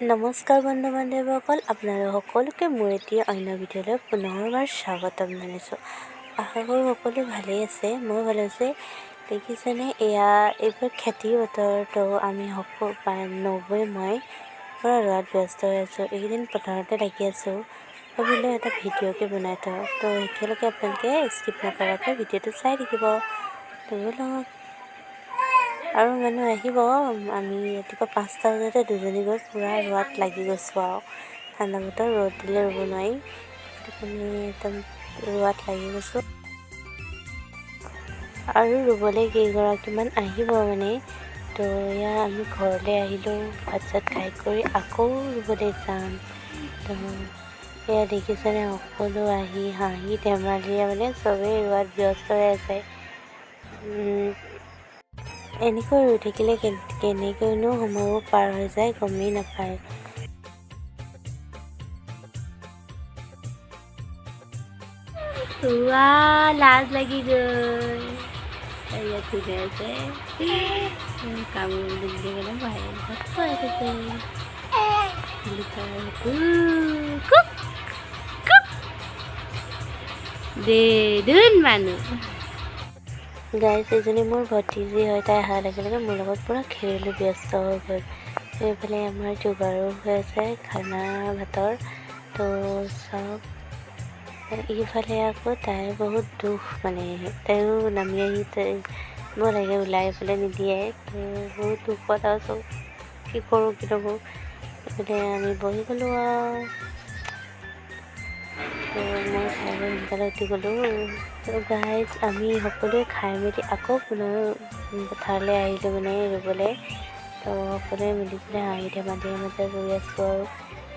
নমস্কাৰ বন্ধু বান্ধৱীসকল, আপোনালোক সকলোকে মোৰ এটি অন্য ভিডিঅ'লৈ পুনৰবাৰ স্বাগতম জনাইছোঁ। আশা কৰোঁ সকলো ভালেই আছে, মই ভালে আছে। দেখিছেনে, এইবাৰ খেতিৰ বতৰ, তো আমি নবৈ মই পূৰা ৰোৱাত ব্যস্ত হৈ আছোঁ। এইকেইদিন পথাৰতে লাগি আছোঁ। ভাবিলোঁ এটা ভিডিঅ'কে বনাই থওঁ, তো একেলগে আপোনালোকে স্কিপ নকৰাকৈ ভিডিঅ'টো চাই থাকিব। তো ব'লক। আৰু মানুহ আহিব। আমি ৰাতিপুৱা 5টা বজাতে দুজনী গৈ পূৰা ৰোৱাত লাগি গৈছোঁ আৰু ঠাণ্ডা বতৰ, ৰ'দ দিলে ৰুব নোৱাৰি, সেইটো কাৰণে একদম ৰোৱাত লাগি গৈছোঁ। আৰু ৰুবলৈ কেইগৰাকীমান আহিব মানে, তো এয়া আমি ঘৰলৈ আহিলোঁ, ভাত চাত খাই কৰি আকৌ ৰুবলৈ যাম। তো এয়া দেখিছেনে, সকলো আহি হাঁহি ধেমালিৰে মানে চবেই ৰোৱাত ব্যস্ত হৈ আছে। এনেকৈ ৰুই থাকিলে কেনেকৈনো সময়বোৰ পাৰ হৈ যায় গমেই নাপায়। লাজ লাগি গ'ল। ইয়াত ধুনীয়া আছে কাম দিলে ভাই ভাত খুৱাই থাকে। মানুহ গাইজ, এজনী মোৰ ভতিজী হয়। তাই অহাৰ লগে লগে মোৰ লগত পূৰা খেলিবলৈ ব্যস্ত হৈ গ'ল। এইফালে আমাৰ যোগাৰো হৈ আছে খানা ভাতৰ, তো চব। ইফালে আকৌ তাইৰ বহুত দুখ, মানে তাইও নামি আহি মই লাগে ওলাই পেলাই নিদিয়ে, তো বহুত দুখত আছোঁ, কি কৰোঁ কি নকৰোঁ। এইফালে আমি বহি গ'লোঁ আৰু, তো মই খাই বৈ সোনকালে উঠি গ'লোঁ। তো গাইজ, আমি সকলোৱে খাই মেলি আকৌ পুনৰ পথাৰলৈ আহিলোঁ মানে ৰুবলৈ। তো সকলোৱে মিলি পেলাই হাঁহি ধেমালিৰ মাজে ৰুই আছোঁ আৰু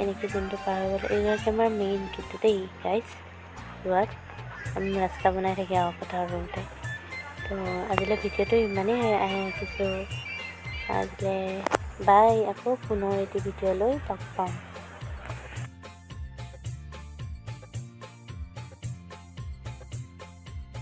এনেকৈ দিনটো পাৰ হৈ গ'ল। এইগৰাকী আমাৰ মেইন কিন্তু দেই গাইজ, ৰোৱাত আমি ৰাস্তা বনাই থাকে আৰু পথাৰ ৰুওঁতে। তো আজিলৈ ভিডিঅ'টো ইমানেই ৰাখিছোঁ। আজিলৈ বাই, আকৌ পুনৰ এটি ভিডিঅ'লৈ লগ পাম।